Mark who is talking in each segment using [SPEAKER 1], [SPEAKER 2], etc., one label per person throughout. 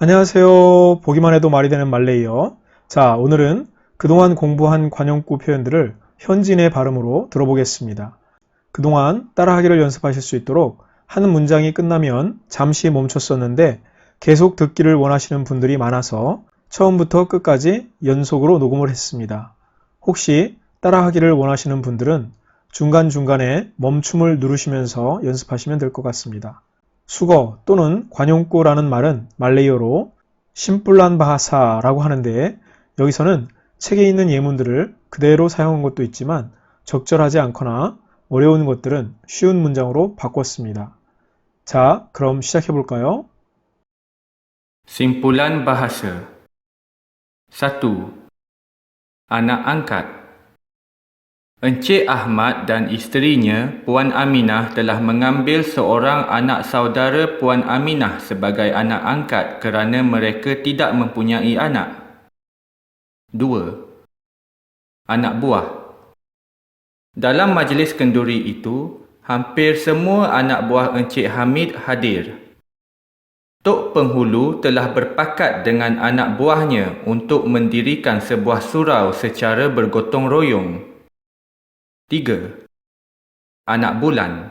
[SPEAKER 1] 안녕하세요. 보기만 해도 말이 되는 말레이어. 자, 오늘은 그동안 공부한 관용구 표현들을 현지인의 발음으로 들어보겠습니다. 그동안 따라하기를 연습하실 수 있도록 한 문장이 끝나면 잠시 멈췄었는데 계속 듣기를 원하시는 분들이 많아서 처음부터 끝까지 연속으로 녹음을 했습니다. 혹시 따라하기를 원하시는 분들은 중간중간에 멈춤을 누르시면서 연습하시면 될 것 같습니다. 수거 또는 관용구라는 말은 말레이어로 심뿔란 바하사라고 하는데 여기서는 책에 있는 예문들을 그대로 사용한 것도 있지만 적절하지 않거나 어려운 것들은 쉬운 문장으로 바꿨습니다. 자, 그럼 시작해 볼까요?
[SPEAKER 2] Simpulan bahasa. 1. Anak angkat. Encik Ahmad dan isterinya, Puan Aminah telah mengambil seorang anak saudara Puan Aminah sebagai anak angkat kerana mereka tidak mempunyai anak. 2. Anak buah. Dalam majlis kenduri itu, hampir semua anak buah Encik Hamid hadir. Tok Penghulu telah berpakat dengan anak buahnya untuk mendirikan sebuah surau secara bergotong royong. 3. Anak bulan.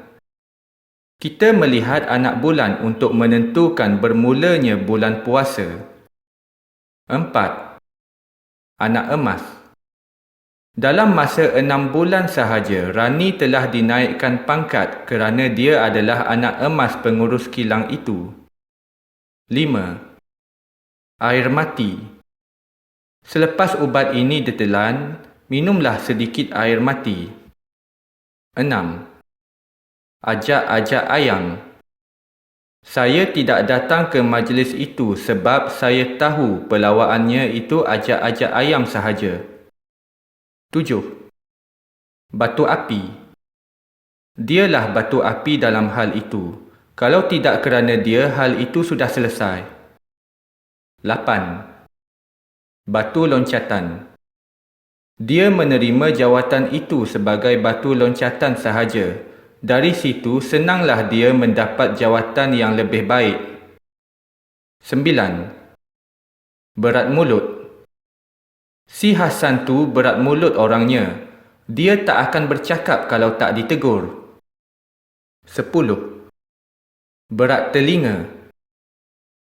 [SPEAKER 2] Kita melihat anak bulan untuk menentukan bermulanya bulan puasa. 4. Anak emas. Dalam masa 6 bulan sahaja, Rani telah dinaikkan pangkat kerana dia adalah anak emas pengurus kilang itu. 5. Air mati. Selepas ubat ini ditelan, minumlah sedikit air mati. 6. Ajak-ajak ayam. Saya tidak datang ke majlis itu sebab saya tahu pelawaannya itu ajak-ajak ayam sahaja. 7. Batu api. Dialah batu api dalam hal itu. Kalau tidak kerana dia, hal itu sudah selesai. 8. Batu loncatan. Dia menerima jawatan itu sebagai batu loncatan sahaja. Dari situ, senanglah dia mendapat jawatan yang lebih baik. 9. Berat mulut. Si Hasan tu berat mulut orangnya. Dia tak akan bercakap kalau tak ditegur. 10. Berat telinga.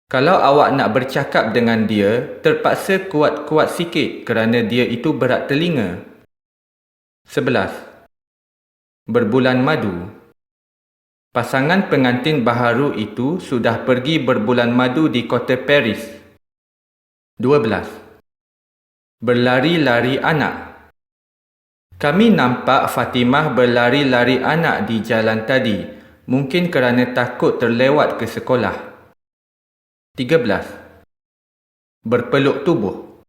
[SPEAKER 2] Kalau awak nak bercakap dengan dia, terpaksa kuat-kuat sikit kerana dia itu berat telinga. 11. Berbulan madu. Pasangan pengantin baharu itu sudah pergi berbulan madu di kota Paris. 12. Berlari-lari anak. Kami nampak Fatimah berlari-lari anak di jalan tadi, mungkin kerana takut terlewat ke sekolah. 13. Berpeluk tubuh.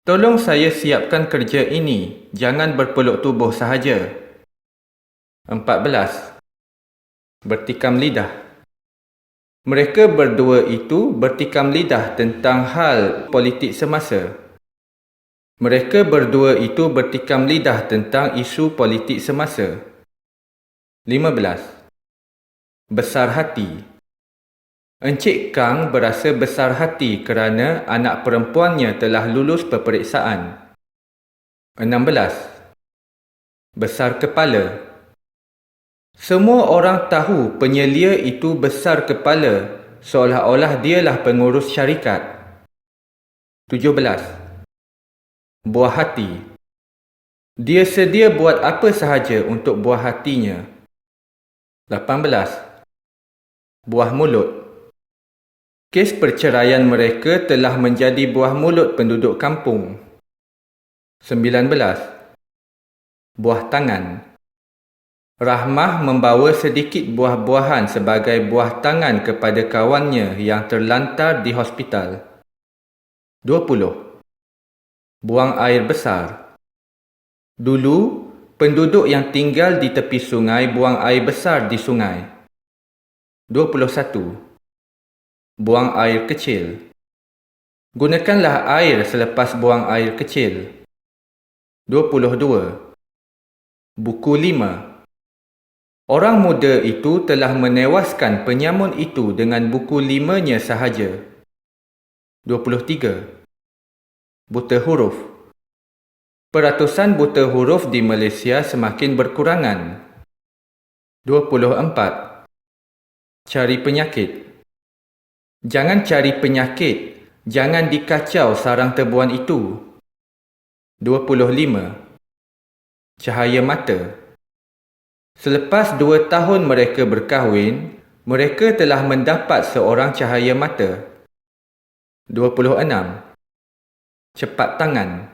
[SPEAKER 2] Tolong saya siapkan kerja ini, jangan berpeluk tubuh sahaja. 14. Bertikam lidah. Mereka berdua itu bertikam lidah tentang hal politik semasa. Mereka berdua itu bertikam lidah tentang isu politik semasa. 15. Besar hati. Encik Kang berasa besar hati kerana anak perempuannya telah lulus peperiksaan. 16. Besar kepala. Semua orang tahu penyelia itu besar kepala, seolah-olah dialah pengurus syarikat. 17. Buah hati. Dia sedia buat apa sahaja untuk buah hatinya. 18. Buah mulut. Kes perceraian mereka telah menjadi buah mulut penduduk kampung. 19. Buah tangan. Rahmah membawa sedikit buah-buahan sebagai buah tangan kepada kawannya yang terlantar di hospital. 20. Buang air besar. Dulu, penduduk yang tinggal di tepi sungai buang air besar di sungai. 21. Buang air kecil. Gunakanlah air selepas buang air kecil. 22. Buku 5. Orang muda itu telah menewaskan penyamun itu dengan buku 5-nya sahaja. 23. Buta huruf. Peratusan buta huruf di Malaysia semakin berkurangan. 24. Cari penyakit. Jangan cari penyakit. Jangan dikacau sarang tebuan itu. 25. Cahaya mata. Selepas 2 tahun mereka berkahwin, mereka telah mendapat seorang cahaya mata. 26. Cepat tangan.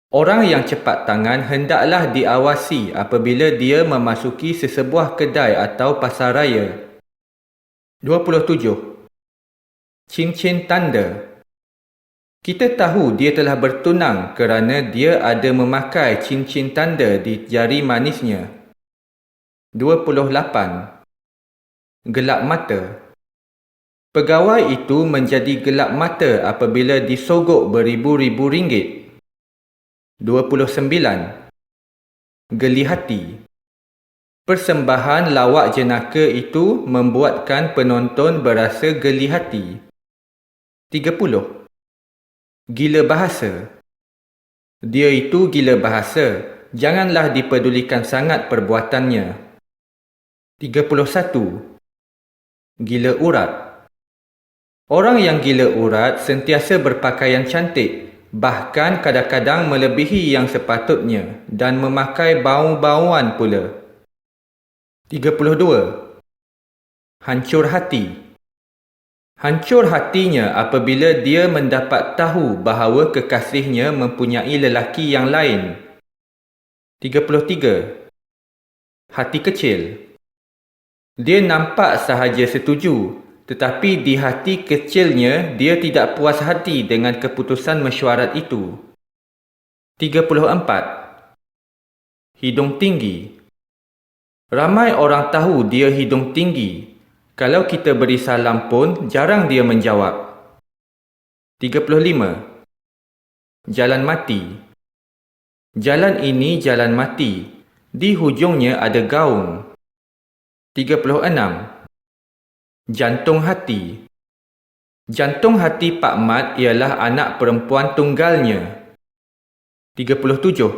[SPEAKER 2] Orang yang cepat tangan hendaklah diawasi apabila dia memasuki sesebuah kedai atau pasaraya. 27. Cincin tanda. Kita tahu dia telah bertunang kerana dia ada memakai cincin tanda di jari manisnya. 28. Gelap mata. Pegawai itu menjadi gelap mata apabila disogok beribu-ribu ringgit. 29. Geli hati. Persembahan lawak jenaka itu membuatkan penonton berasa geli hati. 30. Gila bahasa. Dia itu gila bahasa. Janganlah dipedulikan sangat perbuatannya. 31. Gila urat. Orang yang gila urat sentiasa berpakaian cantik, bahkan kadang-kadang melebihi yang sepatutnya dan memakai bau-bauan pula. 32. Hancur hati. Hancur hatinya apabila dia mendapat tahu bahawa kekasihnya mempunyai lelaki yang lain. 33. Hati kecil. Dia nampak sahaja setuju, tetapi di hati kecilnya dia tidak puas hati dengan keputusan mesyuarat itu. 34. Hidung tinggi. Ramai orang tahu dia hidung tinggi. Kalau kita beri salam pun, jarang dia menjawab. 35. Jalan mati. Jalan ini jalan mati. Di hujungnya ada gaung. 36. Jantung hati. Jantung hati Pak Mat ialah anak perempuan tunggalnya. 37.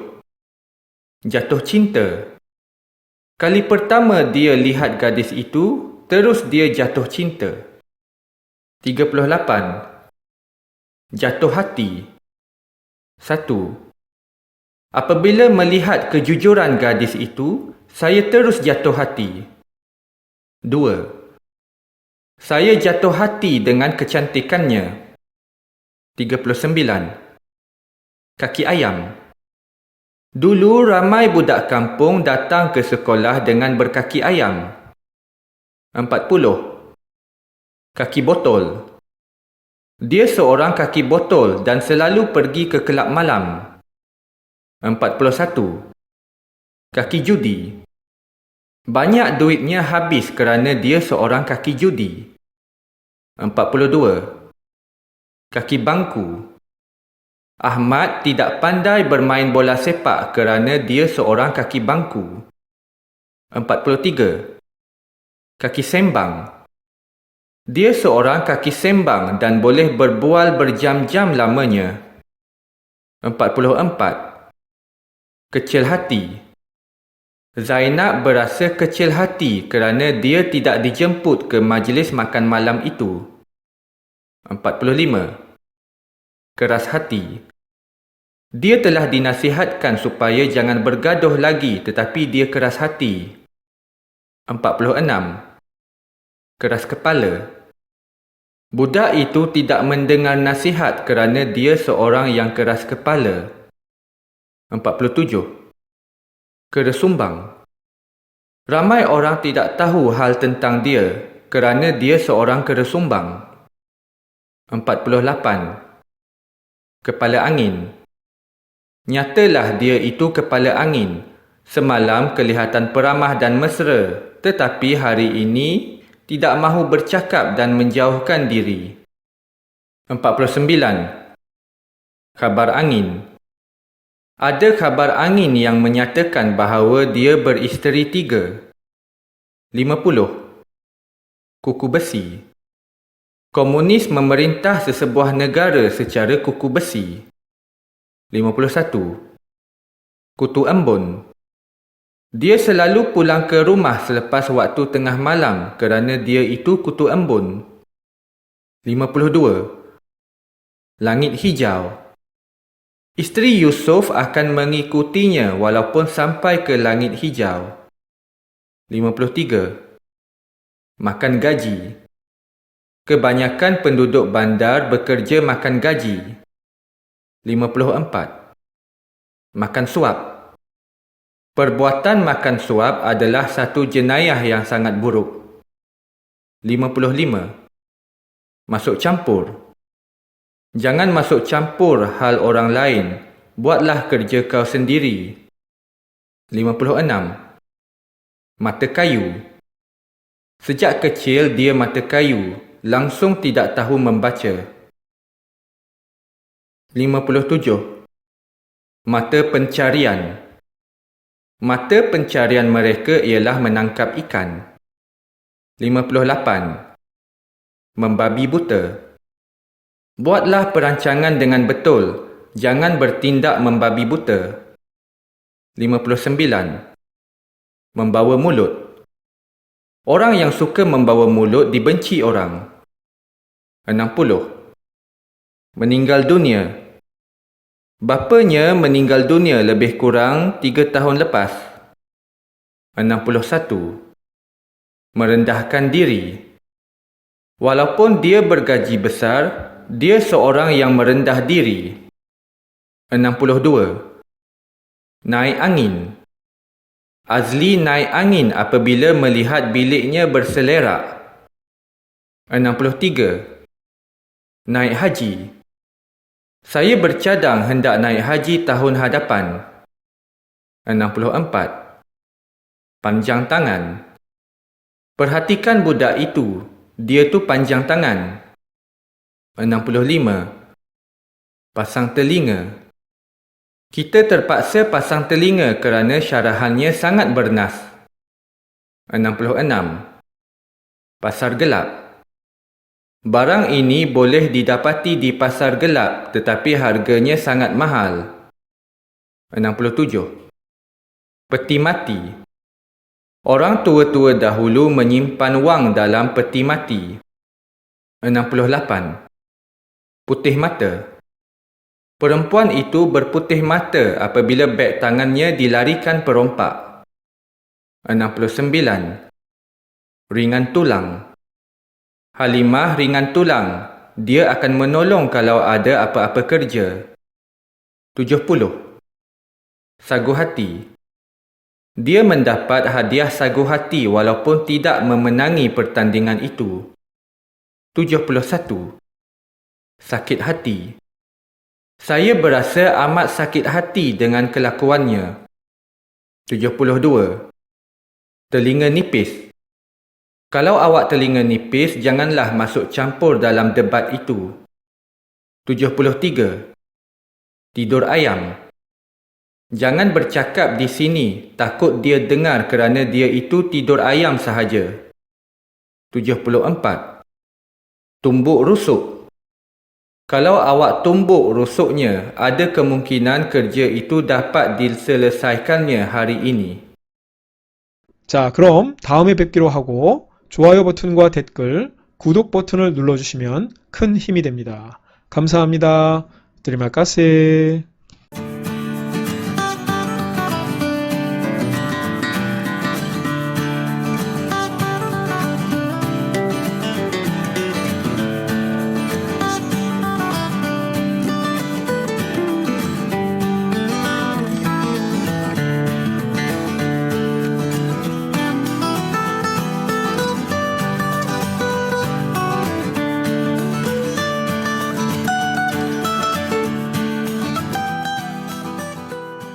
[SPEAKER 2] Jatuh cinta. Kali pertama dia lihat gadis itu, terus dia jatuh cinta. 38. Jatuh hati. 1. Apabila melihat kejujuran gadis itu, saya terus jatuh hati. 2. Saya jatuh hati dengan kecantikannya. 39. Kaki ayam. Dulu ramai budak kampung datang ke sekolah dengan berkaki ayam. 40. Kaki botol. Dia seorang kaki botol dan selalu pergi ke kelab malam. 41. Kaki judi. Banyak duitnya habis kerana dia seorang kaki judi. 42. Kaki bangku. Ahmad tidak pandai bermain bola sepak kerana dia seorang kaki bangku. 43. Kaki sembang. Dia seorang kaki sembang dan boleh berbual berjam-jam lamanya. 44. Kecil hati. Zainab berasa kecil hati kerana dia tidak dijemput ke majlis makan malam itu. 45. Keras hati. Dia telah dinasihatkan supaya jangan bergaduh lagi tetapi dia keras hati. 46. Keras kepala. Budak itu tidak mendengar nasihat kerana dia seorang yang keras kepala. 47. Keresumbang. Ramai orang tidak tahu hal tentang dia kerana dia seorang keresumbang. 48. Kepala angin. Nyatalah dia itu kepala angin. Semalam kelihatan peramah dan mesra, tetapi hari ini tidak mahu bercakap dan menjauhkan diri. 49. Khabar angin. Ada khabar angin yang menyatakan bahawa dia beristeri 3. 50. Kuku besi. Komunis memerintah sesebuah negara secara kuku besi. 51. Kutu embun. Dia selalu pulang ke rumah selepas waktu tengah malam kerana dia itu kutu embun. 52. Langit hijau. Isteri Yusuf akan mengikutinya walaupun sampai ke langit hijau. 53. Makan gaji. Kebanyakan penduduk bandar bekerja makan gaji. 54. Makan suap. Perbuatan makan suap adalah satu jenayah yang sangat buruk. 55. Masuk campur. Jangan masuk campur hal orang lain. Buatlah kerja kau sendiri. 56. Mata kayu. Sejak kecil dia mata kayu, langsung tidak tahu membaca. 57. Mata pencarian. Mata pencarian mereka ialah menangkap ikan. 58. Membabi buta. Buatlah perancangan dengan betul, jangan bertindak membabi buta. 59. Membawa mulut. Orang yang suka membawa mulut dibenci orang. 60. Meninggal dunia. Bapanya meninggal dunia lebih kurang 3 tahun lepas. 61. Merendahkan diri. Walaupun dia bergaji besar, dia seorang yang merendah diri. 62. Naik angin. Azli naik angin apabila melihat biliknya berselerak. 63. Naik haji. Saya bercadang hendak naik haji tahun hadapan. 64. Panjang tangan. Perhatikan budak itu, dia tu panjang tangan. 65. Pasang telinga. Kita terpaksa pasang telinga kerana syarahannya sangat bernas. 66. Pasar gelap. Barang ini boleh didapati di pasar gelap tetapi harganya sangat mahal. 67. Peti mati. Orang tua-tua dahulu menyimpan wang dalam peti mati. 68. Putih mata. Perempuan itu berputih mata apabila beg tangannya dilarikan perompak. 69. Ringan tulang. Halimah ringan tulang. Dia akan menolong kalau ada apa-apa kerja. 70. Sagu hati. Dia mendapat hadiah sagu hati walaupun tidak memenangi pertandingan itu. 71. Sakit hati. Saya berasa amat sakit hati dengan kelakuannya. 72. Telinga nipis. Kalau awak telinga nipis, janganlah masuk campur dalam debat itu. 73. Tidur ayam. Jangan bercakap di sini, takut dia dengar kerana dia itu tidur ayam sahaja. 74. Tumbuk rusuk. Kalau awak tumbuk rusuknya, ada kemungkinan kerja itu dapat diselesaikannya hari ini.
[SPEAKER 1] 자, 그럼 다음에 뵙기로 하고 좋아요 버튼과 댓글, 구독 버튼을 눌러주시면 큰 힘이 됩니다. 감사합니다. Terima kasih.